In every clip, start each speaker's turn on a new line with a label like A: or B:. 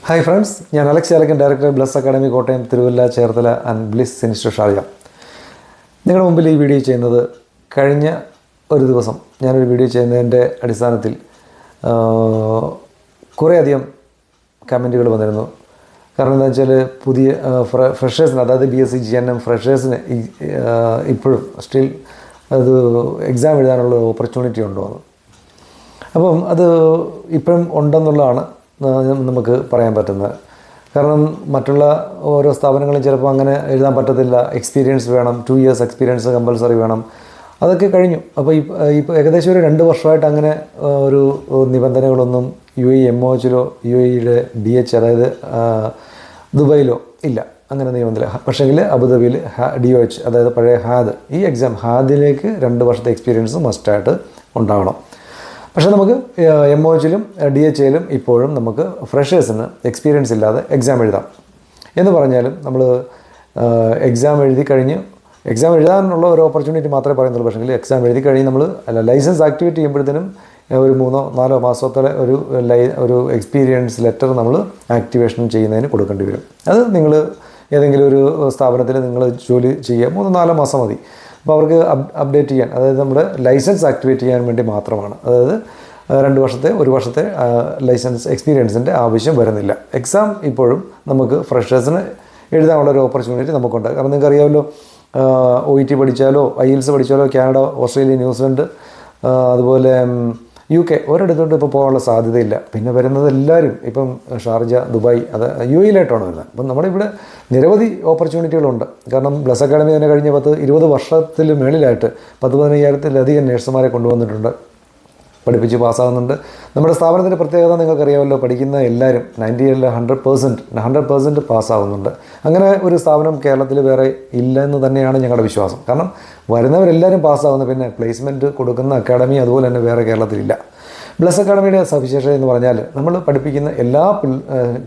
A: Hi friends, ഞാൻ Alex Chalakkan, director Bliss academy Kottayam, Thiruvalla, Cherthala and Bliss institute Sharjah. നിങ്ങളുടെ മുമ്പിൽ ഈ വീഡിയോ ചെയ്യുന്നത് കഴിഞ്ഞ ഒരു ദിവസം ഞാനൊരു വീഡിയോ ചെയ്യുന്നതിൻ്റെ അടിസ്ഥാനത്തിൽ കുറേയധികം കമൻറ്റുകൾ വന്നിരുന്നു. കാരണം എന്താ വെച്ചാൽ പുതിയ ഫ്രഷേഴ്സിന്, അതായത് BSc GNM ഫ്രഷേഴ്സിന് ഇപ്പോഴും സ്റ്റിൽ അത് എക്സാം എഴുതാനുള്ള ഓപ്പർച്യൂണിറ്റി ഉണ്ടോ എന്ന്. അപ്പം അത് ഇപ്പോഴും ഉണ്ടെന്നുള്ളതാണ് നമുക്ക് പറയാൻ പറ്റുന്നത്. കാരണം മറ്റുള്ള ഓരോ സ്ഥാപനങ്ങളും ചിലപ്പോൾ അങ്ങനെ എഴുതാൻ പറ്റത്തില്ല. എക്സ്പീരിയൻസ് വേണം, 2 years എക്സ്പീരിയൻസ് കമ്പൽസറി വേണം. അതൊക്കെ കഴിഞ്ഞു. അപ്പോൾ ഇപ്പോൾ ഏകദേശം ഒരു 2 വർഷമായിട്ട് അങ്ങനെ ഒരു നിബന്ധനകളൊന്നും UAE MOHലോ UAEയുടെ DH, അതായത് ദുബൈയിലോ ഇല്ല, അങ്ങനെ നിയമത്തില്ല. പക്ഷേങ്കിൽ അബുദാബിയിൽ DOH, അതായത് പഴയ ഹാദ്, ഈ എക്സാം ഹാദിലേക്ക് 2 വർഷത്തെ എക്സ്പീരിയൻസ് മസ്റ്റായിട്ട് ഉണ്ടാവണം. പക്ഷേ നമുക്ക് MOHലും DHലും ഇപ്പോഴും നമുക്ക് ഫ്രഷേഴ്സിന് എക്സ്പീരിയൻസ് ഇല്ലാതെ എക്സാം എഴുതാം. എന്ന് പറഞ്ഞാലും നമ്മൾ എക്സാം എഴുതാനുള്ള ഒരു ഓപ്പർച്യൂണിറ്റി മാത്രമേ പറയുന്നുള്ളൂ. പക്ഷേ എക്സാം എഴുതി കഴിഞ്ഞ് നമ്മൾ ലൈസൻസ് ആക്ടിവേറ്റ് ചെയ്യുമ്പോഴത്തേനും ഒരു 3-4 മാസത്തെ ഒരു എക്സ്പീരിയൻസ് ലെറ്റർ നമ്മൾ ആക്ടിവേഷൻ ചെയ്യുന്നതിന് കൊടുക്കേണ്ടി വരും. അത് നിങ്ങൾ ഏതെങ്കിലും ഒരു സ്ഥാപനത്തിൽ നിങ്ങൾ ജോലി ചെയ്യുക 3-4 മാസം മതി. അപ്പോൾ അവർക്ക് അപ്ഡേറ്റ് ചെയ്യാൻ, അതായത് നമ്മുടെ ലൈസൻസ് ആക്ടിവേറ്റ് ചെയ്യാൻ വേണ്ടി മാത്രമാണ്. അതായത് 1 വർഷത്തെ ലൈസൻസ് എക്സ്പീരിയൻസിൻ്റെ ആവശ്യം വരുന്നില്ല. എക്സാം ഇപ്പോഴും നമുക്ക് ഫ്രഷേഴ്സിന് എഴുതാനുള്ളൊരു ഓപ്പർച്യൂണിറ്റി നമുക്കുണ്ട്. കാരണം നിങ്ങൾക്ക് അറിയാമല്ലോ, OET പഠിച്ചാലോ, IELTS പഠിച്ചാലോ കാനഡ, ഓസ്ട്രേലിയ, ന്യൂസിലൻഡ്, അതുപോലെ UK ഒരിടത്തോട്ട് ഇപ്പോൾ പോകാനുള്ള സാധ്യതയില്ല. പിന്നെ വരുന്നത് എല്ലാവരും ഇപ്പം ഷാർജ, ദുബായ്, അത് UAEയിലായിട്ടാണ് വരുന്നത്. അപ്പം നമ്മുടെ ഇവിടെ നിരവധി ഓപ്പർച്യൂണിറ്റികളുണ്ട്. കാരണം ബ്ലസ് അക്കാഡമി തന്നെ കഴിഞ്ഞ 10-20 വർഷത്തിൽ മേളിലായിട്ട് 10-15,000-ലധികം നേഴ്സുമാരെ കൊണ്ടുവന്നിട്ടുണ്ട്, പഠിപ്പിച്ച് പാസ്സാകുന്നുണ്ട്. നമ്മുടെ സ്ഥാപനത്തിൻ്റെ പ്രത്യേകത നിങ്ങൾക്കറിയാമല്ലോ, പഠിക്കുന്ന എല്ലാവരും 100% പാസ്സാകുന്നുണ്ട്. അങ്ങനെ ഒരു സ്ഥാപനം കേരളത്തിൽ വേറെ ഇല്ലെന്ന് തന്നെയാണ് ഞങ്ങളുടെ വിശ്വാസം. കാരണം വരുന്നവരെല്ലാവരും പാസ്സാകുന്നു. പിന്നെ പ്ലേസ്മെൻറ്റ് കൊടുക്കുന്ന അക്കാഡമി അതുപോലെ തന്നെ വേറെ കേരളത്തിലില്ല. ബ്ലസ് അക്കാഡമിയുടെ സവിശേഷത എന്ന് പറഞ്ഞാൽ നമ്മൾ പഠിപ്പിക്കുന്ന എല്ലാ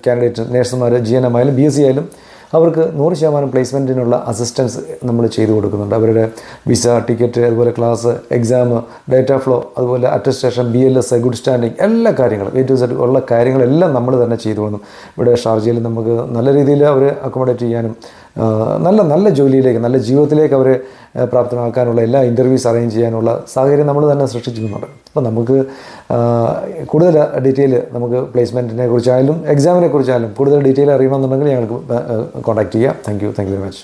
A: കാൻഡിഡേറ്റ്സും, നേഴ്സുമാർ, GNM ആയാലും BSc ആയാലും അവർക്ക് 100% പ്ലേസ്മെൻറ്റിനുള്ള അസിസ്റ്റൻസ് നമ്മൾ ചെയ്തു കൊടുക്കുന്നുണ്ട്. അവരുടെ വിസ, ടിക്കറ്റ്, അതുപോലെ ക്ലാസ്, എക്സാം, ഡേറ്റ ഫ്ലോ, അതുപോലെ അറ്റസ്റ്റേഷൻ, BLS, ഗുഡ് സ്റ്റാൻഡിങ്, എല്ലാ കാര്യങ്ങളും A to Z ഉള്ള കാര്യങ്ങളെല്ലാം നമ്മൾ തന്നെ ചെയ്തു കൊടുക്കും. ഇവിടെ ഷാർജയിൽ നമുക്ക് നല്ല രീതിയിൽ അവരെ അക്കോമഡേറ്റ് ചെയ്യാനും നല്ല ജോലിയിലേക്ക്, നല്ല ജീവിതത്തിലേക്ക് അവരെ പ്രാപ്തമാക്കാനുള്ള എല്ലാ ഇൻ്റർവ്യൂസ് അറേഞ്ച് ചെയ്യാനുള്ള സാഹചര്യം നമ്മൾ തന്നെ സൃഷ്ടിച്ചിരുന്നുണ്ട്. അപ്പോൾ നമുക്ക് കൂടുതൽ ഡീറ്റെയിൽ, നമുക്ക് പ്ലേസ്മെൻറ്റിനെ കുറിച്ചായാലും എക്സാമിനെ കുറിച്ചായാലും കൂടുതൽ ഡീറ്റെയിൽ അറിയണമെന്നുണ്ടെങ്കിൽ ഞങ്ങൾക്ക് കോൺടാക്റ്റ് ചെയ്യാം. Thank you very much.